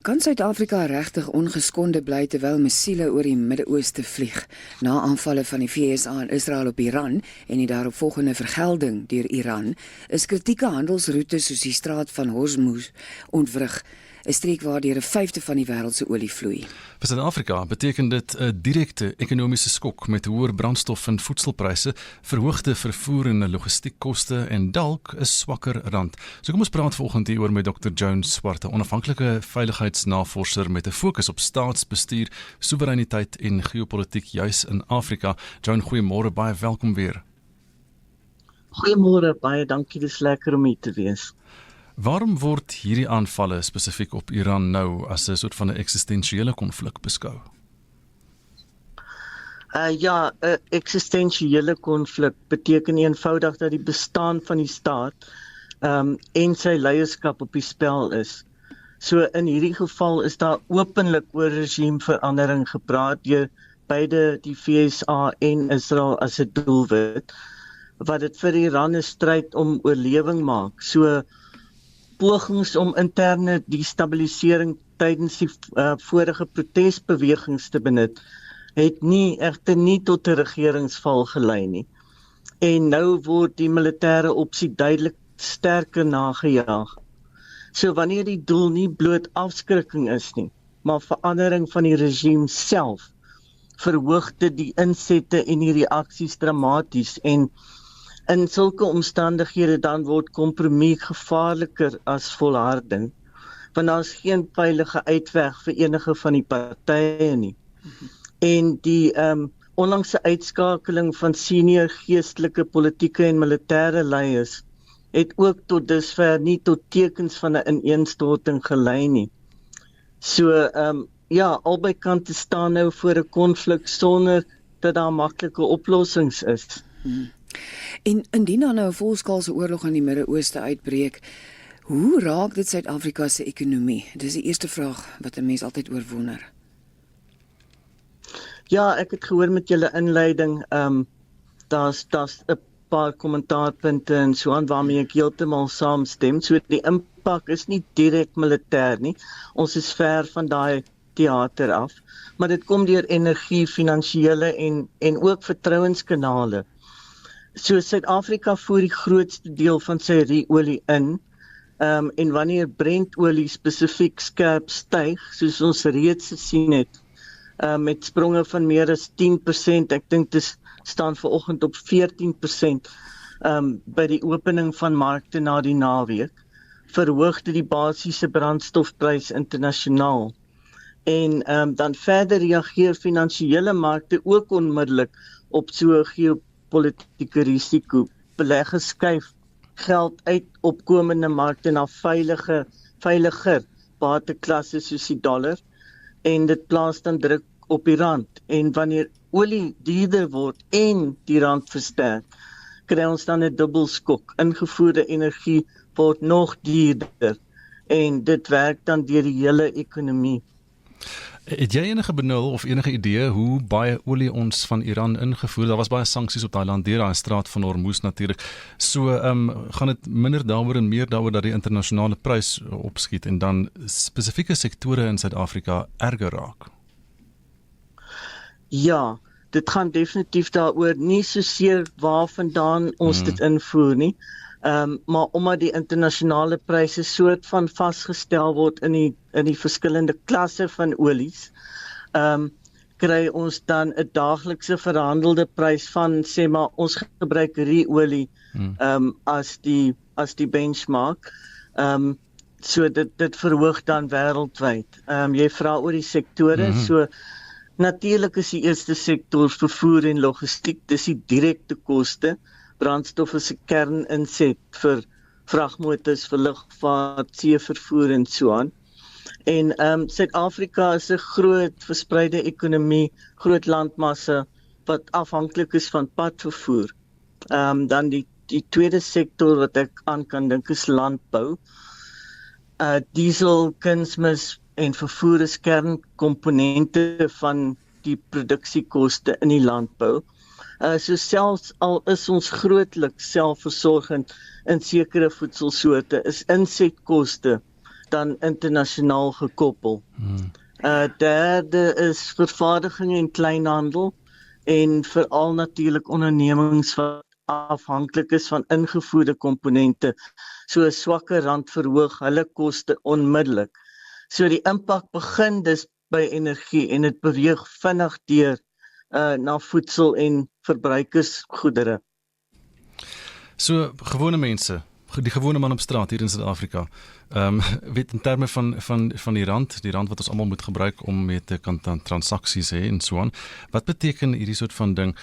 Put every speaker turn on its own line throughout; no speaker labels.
Kan Suid-Afrika regtig ongeskonde bly terwyl missiele oor die Midde-Ooste vlieg? Na aanvalle van die VSA en Israel op Iran en die daaropvolgende vergelding deur Iran, is kritieke handelsroetes soos die straat van Hormuz ontwrig, 'n streek waar deur 1/5 van die wêreld se olie vloei.
Vir Suid-Afrika beteken dit 'n direkte ekonomiese skok met hoër brandstof- en voedselpryse, verhoogde vervoer- en logistiekkoste en dalk 'n swakker rand. So kom ons praat vanoggend hieroor met Dr. Joan Swart, 'n onafhanklike veiligheidsnavorser met 'n fokus op staatsbestuur, soewereiniteit en geopolitiek juis in Afrika. Joan, goeiemôre, baie welkom weer.
Goeiemôre, baie dankie, dis lekker om hier te wees.
Waarom word hierdie aanvalle spesifiek op Iran nou as 'n soort van 'n eksistensiële konflik beskou?
Ja, 'n eksistensiële konflik beteken eenvoudig dat die bestaan van die staat en sy leierskap op die spel is. So in hierdie geval is daar openlik oor regimeverandering gepraat deur beide die VSA en Israel as 'n doelwit, wat dit vir Iran 'n stryd om oorlewing maak. So pogings om interne destabilisering tydens die vorige protesbewegings te benut, het egter nie tot 'n regeringsval gelei nie. En nou word die militêre opsie duidelik sterker nagejaag. So wanneer die doel nie bloot afskrikking is nie, maar verandering van die regime self, verhoog dit die insette en die reaksies dramaties, en in sulke omstandighede dan word kompromie gevaarliker as volharding, want daar is geen veilige uitweg vir enige van die partye nie. En die onlangse uitskakeling van senior geestelike, politieke en militêre leiers het ook tot dusver nie tot tekens van 'n ineenstorting gelei nie. So ja, albei kante staan nou voor 'n konflik sonder dat daar maklike oplossings is.
En indien dan nou 'n volskaalse oorlog in die Midde-Ooste uitbreek, hoe raak dit Suid-Afrika se ekonomie? Dis die eerste vraag wat 'n mens altyd oor wonder.
Ja, ek het gehoor met julle inleiding, daar's 'n paar kommentaarpunte en so aan waarmee ek heeltemal saamstem. So die impak is nie direk militêr nie. Ons is ver van daai teater af, maar dit kom deur energie, finansiële en ook vertrouenskanale. So Suid-Afrika voer die grootste deel van sy ruolie in, en wanneer Brentolie spesifiek skerp styg, soos ons reeds gesien het, met spronge van meer as 10%, ek dink dit staan vanoggend op 14%, by die opening van markte na die naweek, verhoog dit die basiese brandstofprys internasionaal. En dan verder reageer finansiële markte ook onmiddellik op so geopolitiese risiko. Beleggers skuif geld uit opkomende markte na veiliger bateklasse soos die dollar, en dit plaas dan druk op die rand. En wanneer olie duurder word en die rand versterk, kry ons dan 'n dubbelskok. Ingevoerde energie word nog duurder en dit werk dan deur die hele ekonomie.
Het jy enige benul of enige idee hoe baie olie ons van Iran ingevoer? Daar was baie sanksies op daai land deur daai straat van Hormuz natuurlik. So gaan dit minder daaroor en meer daaroor dat die internasionale prys opskiet en dan spesifieke sektore in Suid-Afrika erger raak.
Ja, dit gaan definitief daaroor, nie soseer waarvandaan ons dit invoer nie, maar omdat die internasionale pryse soort van vasgestel word in die verskillende klasse van olies, kry ons dan 'n daaglikse verhandelde prys van, sê maar, ons gebruik ruolie as die benchmark. So dit verhoog dan wêreldwyd. Jy vra oor die sektore, so natuurlik is die eerste sektor vervoer en logistiek, dis die direkte koste. Brandstof is 'n kerninset vir vragmotors, vir lugvaart, seevervoer en so aan. En Suid-Afrika is 'n groot verspreide ekonomie, groot landmassa wat afhanklik is van padvervoer. Dan die tweede sektor wat ek aan kan dink is landbou. Diesel, kunsmis en vervoer is kernkomponente van die produksiekoste in die landbou. So selfs al is ons grootliks selfversorgend in sekere voedselsoorte, is insetkoste dan internasionaal gekoppel. Derde is vervaardiging en kleinhandel en veral natuurlik ondernemings wat afhanklik is van ingevoerde komponente. So 'n swakker rand verhoog hulle koste onmiddellik. So die impak begin dus by energie en dit beweeg vinnig deur na voedsel en verbruikersgoedere.
So gewone mense, die gewone man op straat hier in Suid-Afrika, weet in terme van die rand wat ons almal moet gebruik om mee te kan transaksies hê en so aan. Wat beteken hierdie soort van ding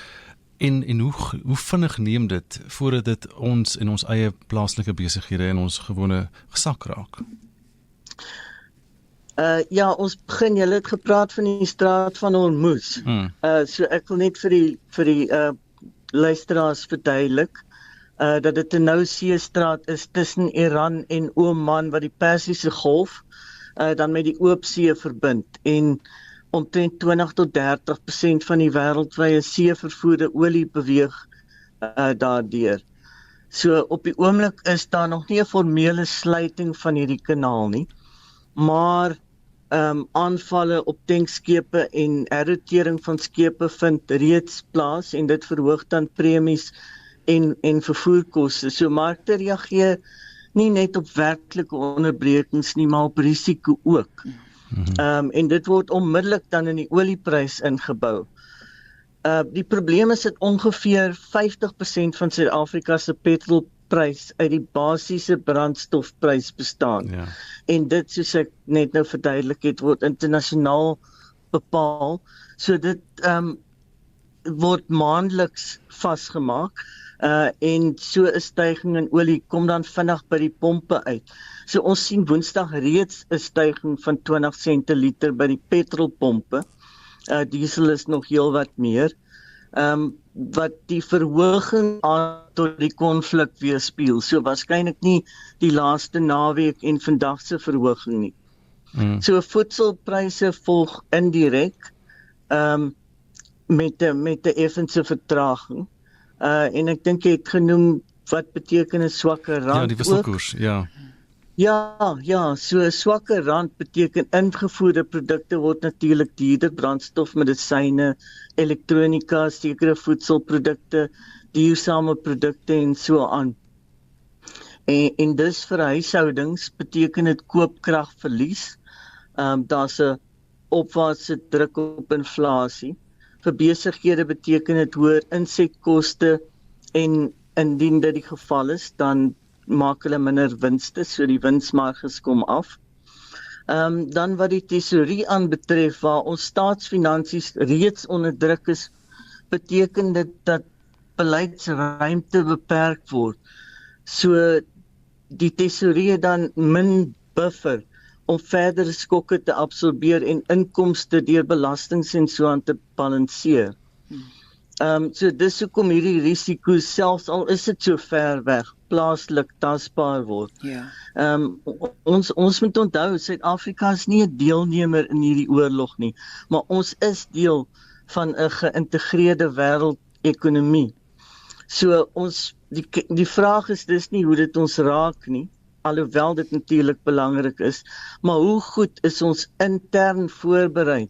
en hoe vinnig neem dit voordat dit ons in ons eie plaaslike besighede en ons gewone sak raak?
Ja, ons begin, julle het gepraat van die straat van Hormuz. So ek wil net vir die luisteraars verduidelik dat dit 'n nou seestraat is tussen Iran en Oman wat die Persiese Golf dan met die oop see verbind en omtrent 20 tot 30% van die wêreldwye seevervoerde olie beweeg daardeur. So op die oomblik is daar nog nie 'n formele sluiting van hierdie kanaal nie, maar aanvalle op tankskepe en herrotering van skepe vind reeds plaas en dit verhoog dan premies en vervoerkoste. So markte reageer nie net op werklike onderbrekings nie, maar op risiko ook. En dit word onmiddellik dan in die olieprys ingebou. Die probleem is dat ongeveer 50% van Suid-Afrika se petrolprys uit die basiese brandstofprys bestaan.
Ja.
En dit, soos ek net nou verduidelik het, word internasionaal bepaal. So dit word maandeliks vasgemaak. En so 'n styging in olie kom dan vinnig by die pompe uit. So ons sien Woensdag reeds 'n styging van 20 sente liter by die petrolpompe. Diesel is nog heelwat meer. Wat die verhoging aan tot die konflik weerspieël. So waarskynlik nie die laaste naweek en vandag se verhoging nie. So voedselpryse volg indirek met 'n effense vertraging. En ek dink jy het genoem wat beteken 'n swakker rand.
Ja, die wisselkoers, ja.
Ja, so 'n swakker rand beteken ingevoerde produkte word natuurlik duurder, brandstof, medisyne, elektronika, sekere voedselprodukte, duursame produkte en so aan. En dus vir huishoudings beteken dit koopkragverlies. Daar's 'n opwaartse druk op inflasie. Vir besighede beteken dit hoër insetkoste en indien dit die geval is, dan maak hulle minder winste, so die winsmarges kom af. Dan wat die tesorie aanbetref, waar ons staatsfinansies reeds onder druk is, beteken dit dat beleidsruimte beperk word. So die tesorie dan min buffer om verdere skokke te absorbeer en inkomste deur belastings en so aan te balanseer. So dis hoekom hierdie risiko's, selfs al is dit so ver weg, plaaslik tasbaar word.
Ja.
Ons moet onthou, Suid-Afrika is nie 'n deelnemer in hierdie oorlog nie, maar ons is deel van 'n geïntegreerde wêreldekonomie. So die vraag is dis nie hoe dit ons raak nie, alhoewel dit natuurlik belangrik is, maar hoe goed is ons intern voorberei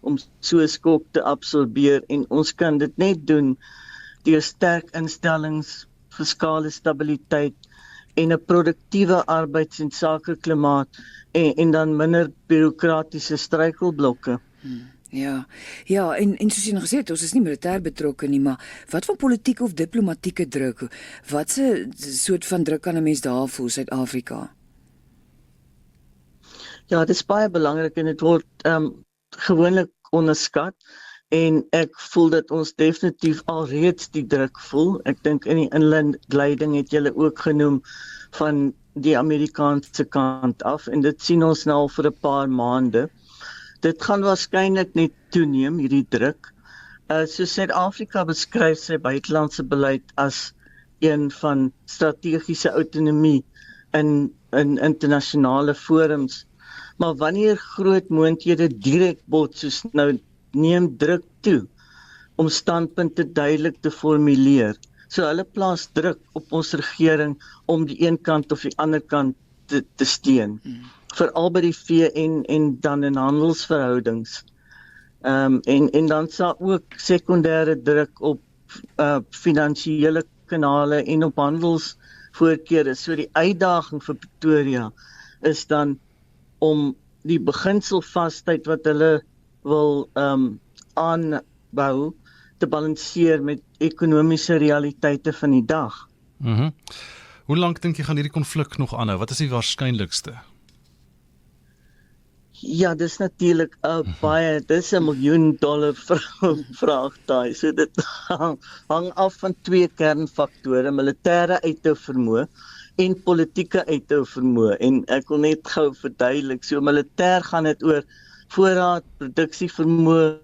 om so 'n skok te absorbeer, en ons kan dit net doen deur sterk instellings, fiskale stabiliteit en 'n produktiewe arbeids- en sakeklimaat en dan minder bureaukratiese struikelblokke.
Ja, en soos jy nog gesê het, ons is nie militêr betrokke nie, maar wat van politieke of diplomatieke druk? Wat se soort van druk kan 'n mens daar voel, Suid-Afrika?
Ja, dit is baie belangrik en dit word gewoonlik onderskat, en ek voel dat ons definitief alreeds die druk voel. Ek dink in die inleiding het julle ook genoem van die Amerikaanse kant af, en dit sien ons nou al vir 'n paar maande. Dit gaan waarskynlik net toeneem, hierdie druk. So Suid-Afrika beskryf sy buitelandse beleid as een van strategiese autonomie in internasionale forums. Maar wanneer groot moondhede direk bots, soos nou, neem druk toe om standpunte duidelik te formuleer. So hulle plaas druk op ons regering om die een kant of die ander kant te steun. veral by die VN en dan in handelsverhoudings. En dan sal ook sekondêre druk op finansiële kanale en op handelsvoorkeure. So die uitdaging vir Pretoria is dan om die beginselvasheid wat hulle wil aanbou te balanseer met ekonomiese realiteite van die dag.
Hoe lank dink jy gaan hierdie konflik nog aanhou? Wat is die waarskynlikste?
Ja, dis natuurlik dis 'n miljoen dollar vraag daai. So dit hang af van twee kernfaktore: militêre uithou vermoë en politieke uithou vermoë. En ek wil net gou verduidelik, so militêr gaan dit oor voorraad, produksievermoë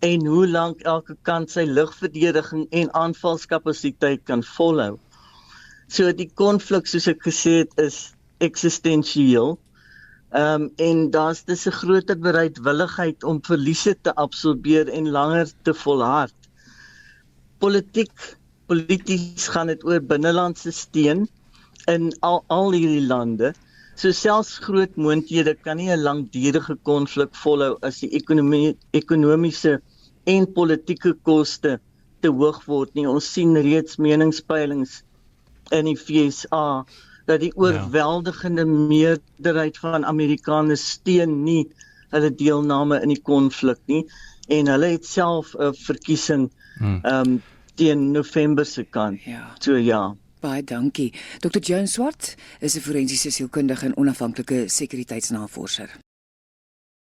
en hoe lank elke kant sy lugverdediging en aanvalskapasiteit kan volhou. So die konflik, soos ek gesê het, is eksistensieel. En daar's dus 'n groter bereidwilligheid om verliese te absorbeer en langer te volhard. Polities gaan dit oor binnelandse steun in al hierdie lande. So selfs groot moondhede kan nie 'n langdurige konflik volhou as die ekonomiese en politieke koste te hoog word nie. Ons sien reeds meningspeilings in die VSA dat die oorweldigende meerderheid van Amerikaners steun nie hulle deelname in die konflik nie, en hulle het self 'n verkiesing teen November se kant. So ja.
Baie dankie. Dr. Joan Swart is 'n forensiese sielkundige en onafhanklike sekuriteitsnavorser.